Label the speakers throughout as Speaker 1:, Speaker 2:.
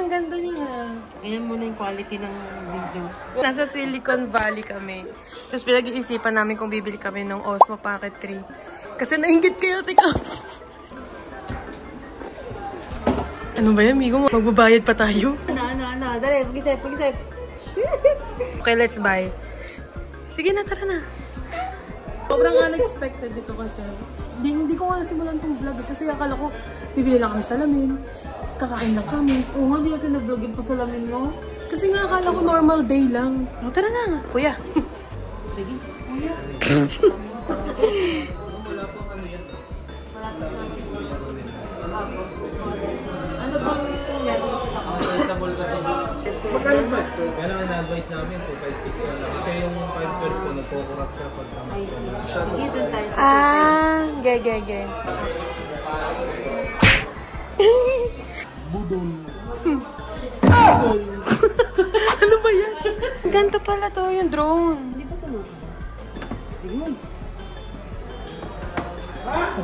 Speaker 1: ang ganda niya na.
Speaker 2: Ayan muna yung quality ng video.
Speaker 1: Nasa Silicon Valley kami. Tapos pinag-iisipan namin kung bibili kami ng Osmo Pocket 3. Kasi nainggit kayo, Tikaps. Ano ba yan, Migo? Magbabayad pa tayo?
Speaker 2: Ano. Dali, pag-isip.
Speaker 1: Okay, let's buy. Sige na, tara na. Sobrang unexpected dito kasi. Hindi ko nga nasimulan itong vlog kasi akala ko bibili lang kami salamin. Kakain lang kami.
Speaker 2: Oo nga, hindi natin na-vlog yung pasalamin mo.
Speaker 1: Kasi nga akala ko normal day lang. O, tara na, kuya.
Speaker 2: Sige, kuya. Ano bang
Speaker 3: reasonable kasi.
Speaker 2: magkano ba?
Speaker 3: Kaya lang na-advise namin 256 na lang. Kasi yung 512 po nagpo-corrupt siya pag
Speaker 2: sige, dun tayo sa
Speaker 1: Ge.
Speaker 3: budol.
Speaker 1: Ano ba yan? Ganto pala to, yung drone.
Speaker 2: Hindi ba ito? Tignan.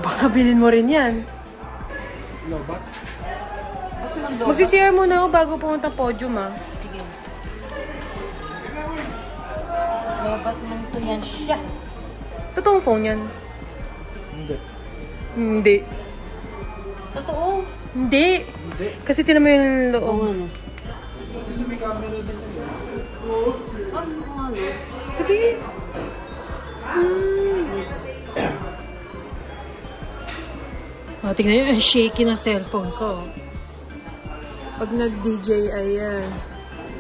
Speaker 1: Baka bilhin mo rin yan.
Speaker 3: Lobat?
Speaker 1: Magsisiyar muna ako bago pumunta podium, ah.
Speaker 2: Sige. Lobat lang ito yan siya.
Speaker 1: Totoong phone yan?
Speaker 3: Hindi.
Speaker 1: Hindi.
Speaker 2: Totoo?
Speaker 1: Hindi. Kasi tinan mo yung loob.
Speaker 2: Oo, ano?
Speaker 3: Kasi may camera din.
Speaker 2: Ano?
Speaker 1: Hindi. Tingnan nyo, ang shaky na cellphone ko. Pag nag-DJ, ayan.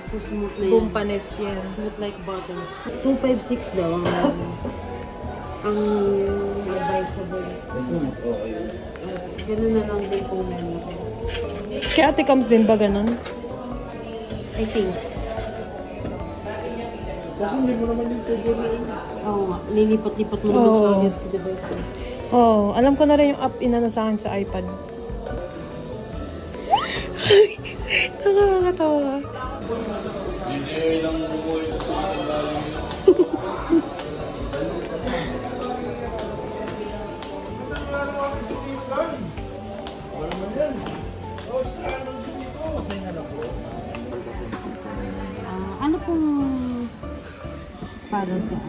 Speaker 2: So smooth na yan.
Speaker 1: Bumpanes yan.
Speaker 2: Smooth like butter. 256 daw ang advisable.
Speaker 3: Mas okay yun.
Speaker 2: Ganun na lang din po meron.
Speaker 1: Kaya Ate Kams din ba ganun?
Speaker 2: I think.
Speaker 3: Kasi hindi mo naman yung tubo na yun.
Speaker 2: Oo nga. Nilipat-lipat mo naman sa agad si device mo.
Speaker 1: Oh, alam ko na rin yung app inano sa akin sa iPad. Nakakatawa.
Speaker 3: DJ lang mo sa Silicon Valley.
Speaker 2: Ano pong parang dyan?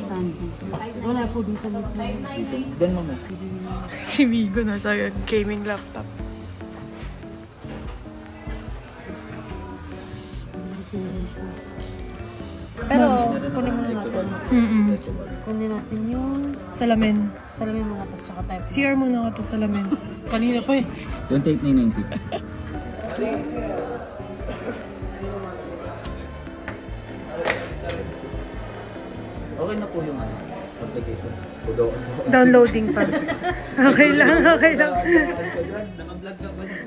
Speaker 2: Sundays. Wala po dito mismo.
Speaker 3: Dan mo mo.
Speaker 1: Si Migo nasa gaming laptop.
Speaker 2: Pero kunin mo natin. Kunin natin yung
Speaker 1: Salamin.
Speaker 2: salamin mga tas tsaka type.
Speaker 1: CR muna ka to salamin. Kanina pa eh.
Speaker 3: 28,990. Okay na po yung application.
Speaker 1: Downloading pa. Okay lang.
Speaker 3: Naka-vlog ka ba niya?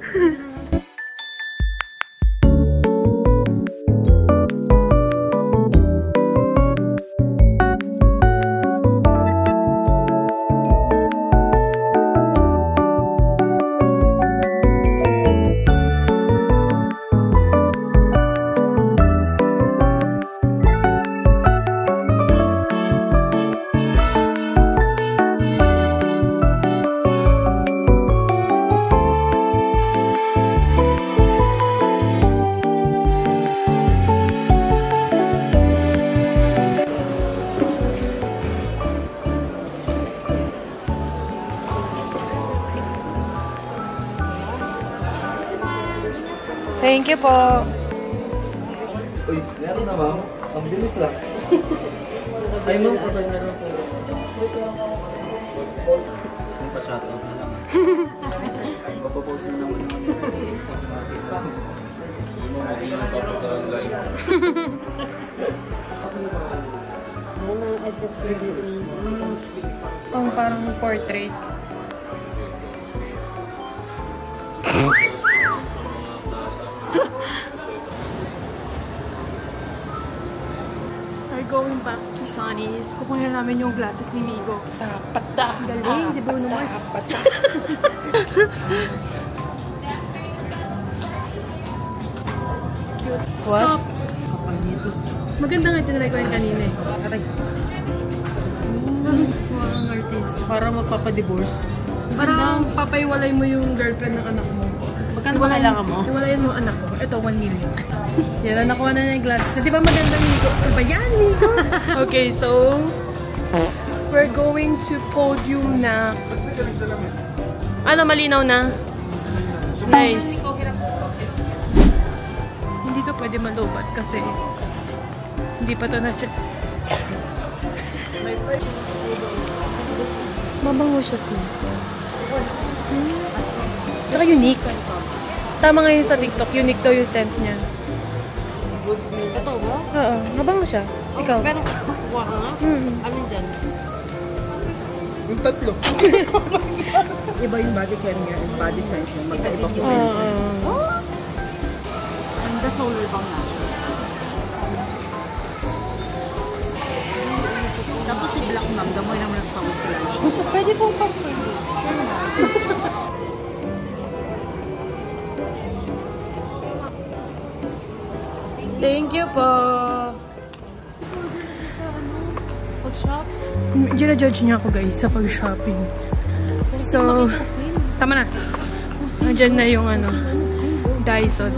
Speaker 1: Thank you po.
Speaker 3: Uy, meron na ma'am. Ang bilis lang. Ay ma'am, pasal na lang po. Yung pa-shoutout na lang. Mapapost na lang.
Speaker 2: Mga adjustment dito.
Speaker 1: Ang parang portrait. We're going back to Sunny's. Kukunin namin yung glasses ni Migo. Galing, si Bruno Mars. Cute. Stop! Maganda nga tinry ko yung kanina eh. Ang artist.
Speaker 2: Para magpapadivorce.
Speaker 1: Parang papaiwalay mo yung girlfriend ng anak mo.
Speaker 2: Magkano ba kailangan mo?
Speaker 1: Iwalayan mo anak ko. Ito, 1 million. Yan, na nakuha na niya yung glasses. Di ba magandang Nico? Ano ba yan, Nico? Okay, so, we're going to podium na. Ano, malinaw na? Nice. Hindi to pwede malubat kasi hindi pa to na-check. Mabango siya, sis. Tsaka unique. Tama ngayon sa TikTok, unique daw yung scent niya.
Speaker 2: Ito ba?
Speaker 1: Oo, mabango siya. Ikaw?
Speaker 2: Pero, kuha ka nga? Alin dyan?
Speaker 3: Yung tatlo.
Speaker 4: Iba yung body care niya and body size niya. Magkaiba po.
Speaker 2: And the solar bang na. Tapos si Black Ma'am, damoy naman nagpapos ka lang. Gusto, pwede pong pa-spray dito. Sure na.
Speaker 1: Thank you po.
Speaker 2: Pag-shop?
Speaker 1: Gina-judge niya ako guys sa pag-shopping. So, tama na. Nandiyan na yung ano, Dyson.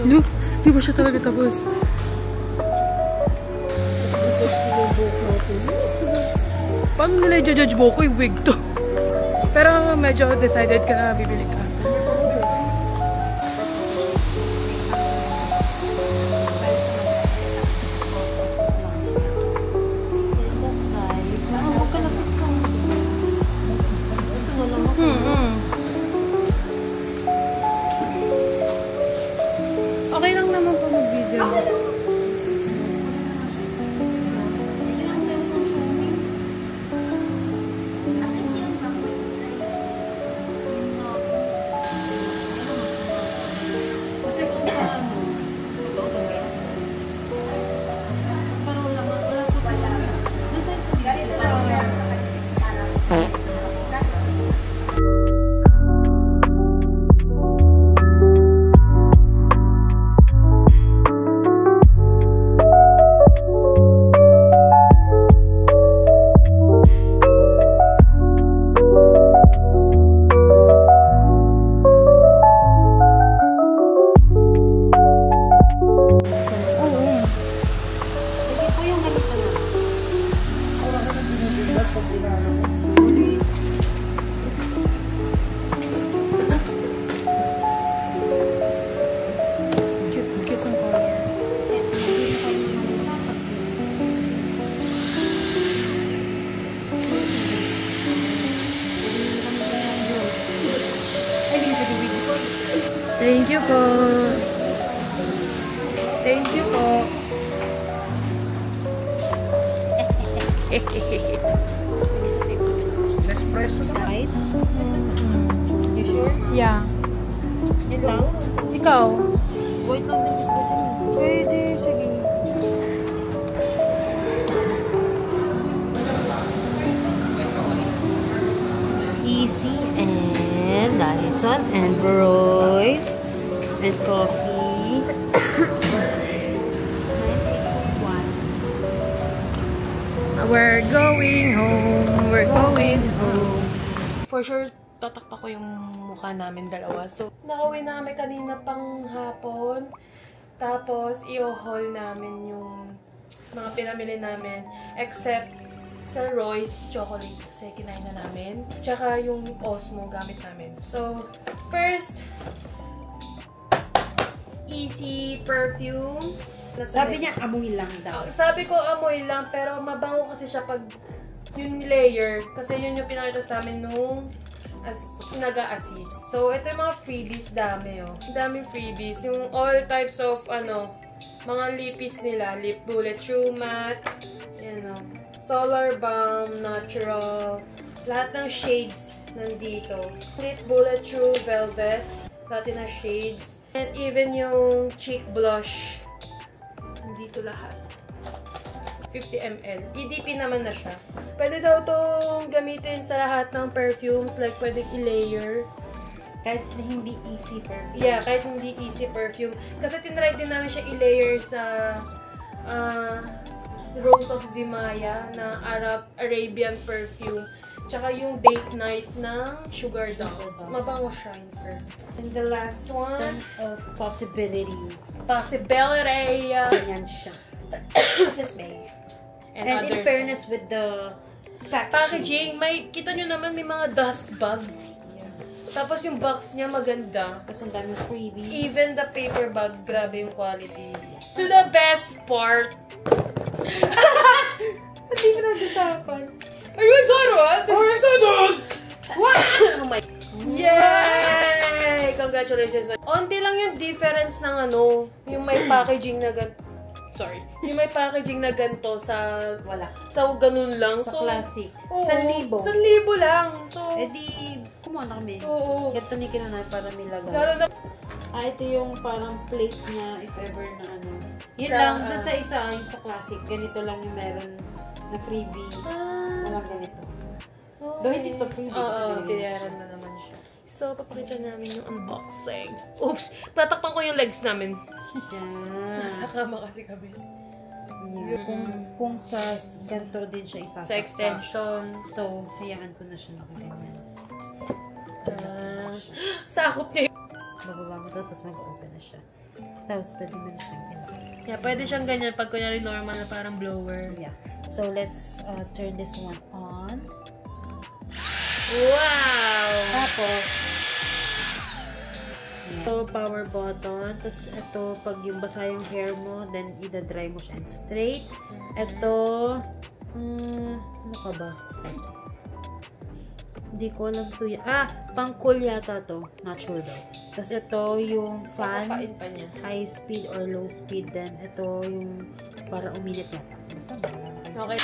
Speaker 1: Look, di ba siya talaga tapos? Paano nila i-judge mo ko yung wig to? Pero medyo decided ka na bibili ka. Okay lang naman po mag-video. Thank you po. Thank you po.
Speaker 2: Espresso, right? You sure?
Speaker 1: Yeah.
Speaker 2: Yan lang?
Speaker 1: Ikaw?
Speaker 2: Wait lang din gusto ko.
Speaker 1: Pwede, sige.
Speaker 2: Easy and Dyson and Royce and coffee.
Speaker 1: We're going home. We're going home. For sure, tatakpa ko yung mukha namin dalawa. So, nakauwi na kami kanina pang hapon. Tapos, i-haul namin yung mga pinamili namin. Except sa Royce chocolate kasi kinain na namin. Tsaka yung Osmo gamit namin. So, first, Easy perfumes.
Speaker 2: Sabi niya, amoy lang daw.
Speaker 1: Sabi ko amoy lang, pero mabango kasi siya pag yung layer. Kasi yun yung pinakita sa amin nung nag-a-assist. So, ito yung mga freebies dami, oh. Daming freebies. Yung all types of, mga lippies nila. Lip Bullet True Matte. Yan, oh. Solar Balm, Natural. Lahat ng shades nandito. Lip Bullet True Velvet. Lahat na shades. And even yung cheek blush. Nandito lahat. 50 ml. EDP naman na siya. Pwede daw itong gamitin sa lahat ng perfumes. Like, pwedeng i-layer.
Speaker 2: Kahit hindi easy perfume.
Speaker 1: Yeah, kahit hindi easy perfume. Kasi tinry din namin siya i-layer sa Rose of Zimaya na Arabian perfume. Tsaka yung date night ng Sugar Dolls. Mabango siya in fairness. And the last one,
Speaker 2: Sense of possibility.
Speaker 1: Possibility.
Speaker 2: Ganyan siya. This is me. And in
Speaker 1: other
Speaker 2: fairness
Speaker 1: scents.
Speaker 2: with the
Speaker 1: Packaging, kita nyo naman may mga dust bag. Tapos yung box niya maganda.
Speaker 2: Tapos ang daming freebie.
Speaker 1: Even the paper bag, grabe yung quality. To the best part. Hindi ko nag-usapan. Ayun, sarod! Ayun, sarod! Oh my... Yay! Congratulations! Onti lang yung difference ng yung may packaging na ganito. Sorry. Yung may packaging na ganito sa...
Speaker 2: Wala.
Speaker 1: Sa ganun lang.
Speaker 2: Sa classic.
Speaker 1: Oo,
Speaker 2: 1,000.
Speaker 1: 1,000 lang. So,
Speaker 2: di, kumuha na kami.
Speaker 1: oo.
Speaker 2: Ganito ni kinanay para nilagay.
Speaker 1: Lalo na...
Speaker 2: Ito yung parang plate niya, if ever na Yun
Speaker 1: Sa,
Speaker 2: lang, dun sa isa, yung sa classic, ganito lang yung meron na freebie. Walang ganito.
Speaker 1: Okay.
Speaker 2: Though hindi to freebie.
Speaker 1: Oo, binayaran na naman siya. So, papakita namin yung unboxing. Oops! Tatakpan ko yung legs namin.
Speaker 2: Yan.
Speaker 1: Nasa kama kasi kami.
Speaker 2: Kung sa ganito din siya isasaksak.
Speaker 1: Sa extension.
Speaker 2: So, hayaan ko na siya nakaganyan.
Speaker 1: Sakop niya.
Speaker 2: Bababa mo tapos mag-open na siya. Tapos pwede mo na siyang ilagay.
Speaker 1: Yeah, pwede siyang ganyan pag kunyari normal na parang blower.
Speaker 2: Yeah. So, let's turn this one on.
Speaker 1: Wow!
Speaker 2: Tapos, ito, power button. Tapos, ito, pag yung basa yung hair mo, then, ida-dry mo siya and straight. Ito, ano ka ba? Hindi ko alam to yan. Pang cool yata to. Not sure daw. Tapos, ito, yung fan.
Speaker 1: Papain pa niya.
Speaker 2: High speed or low speed. Then, ito, yung para uminit yata. Basta,
Speaker 1: Okay.